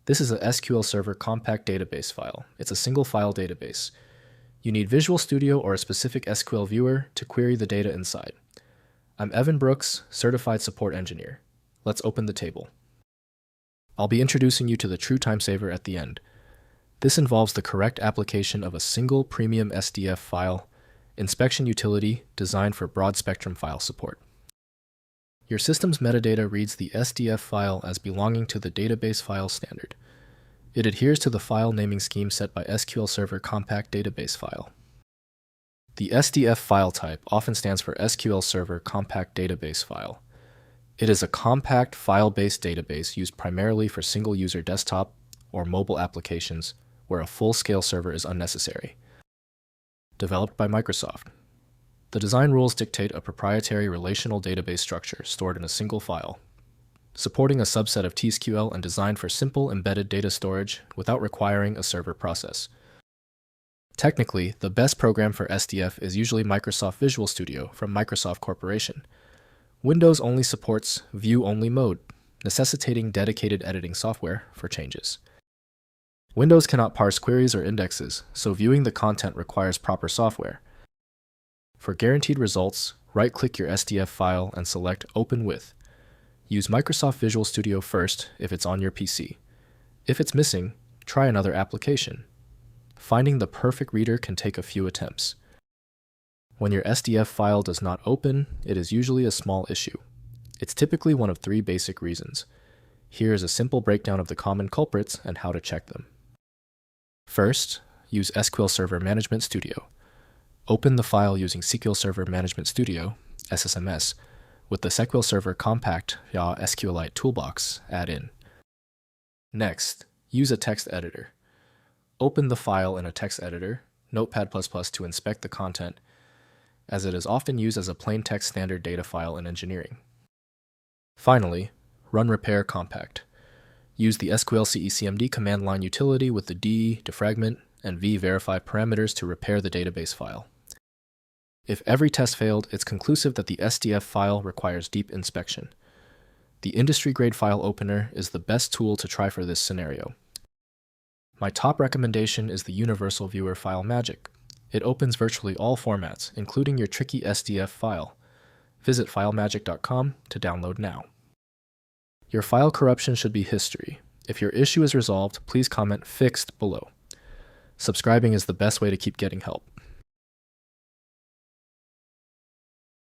This is a SQL Server compact database file. It's a single file database. You need Visual Studio or a specific SQL viewer to query the data inside. I'm Evan Brooks, Certified Support Engineer. Let's open the table. I'll be introducing you to the true time saver at the end. This involves the correct application of a single premium SDF file, inspection utility designed for broad spectrum file support. Your system's metadata reads the SDF file as belonging to the database file standard. It adheres to the file naming scheme set by SQL Server Compact Database File. The SDF file type often stands for SQL Server Compact Database File. It is a compact file-based database used primarily for single-user desktop or mobile applications where a full-scale server is unnecessary. Developed by Microsoft. The design rules dictate a proprietary relational database structure stored in a single file, supporting a subset of TSQL and designed for simple embedded data storage without requiring a server process. Technically, the best program for SDF is usually Microsoft Visual Studio from Microsoft Corporation. Windows only supports view-only mode, necessitating dedicated editing software for changes. Windows cannot parse queries or indexes, so viewing the content requires proper software. For guaranteed results, right-click your SDF file and select Open With. Use Microsoft Visual Studio first if it's on your PC. If it's missing, try another application. Finding the perfect reader can take a few attempts. When your SDF file does not open, it is usually a small issue. It's typically one of three basic reasons. Here is a simple breakdown of the common culprits and how to check them. First, use SQL Server Management Studio. Open the file using SQL Server Management Studio, SSMS, with the SQL Server Compact SQLite toolbox add-in. Next, use a text editor. Open the file in a text editor, Notepad++ to inspect the content, as it is often used as a plain text standard data file in engineering. Finally, run repair compact. Use the SQL CECMD command line utility with the D, defragment, and V verify parameters to repair the database file. If every test failed, it's conclusive that the SDF file requires deep inspection. The industry-grade file opener is the best tool to try for this scenario. My top recommendation is the Universal Viewer File Magic. It opens virtually all formats, including your tricky SDF file. Visit filemagic.com to download now. Your file corruption should be history. If your issue is resolved, please comment "Fixed" below. Subscribing is the best way to keep getting help.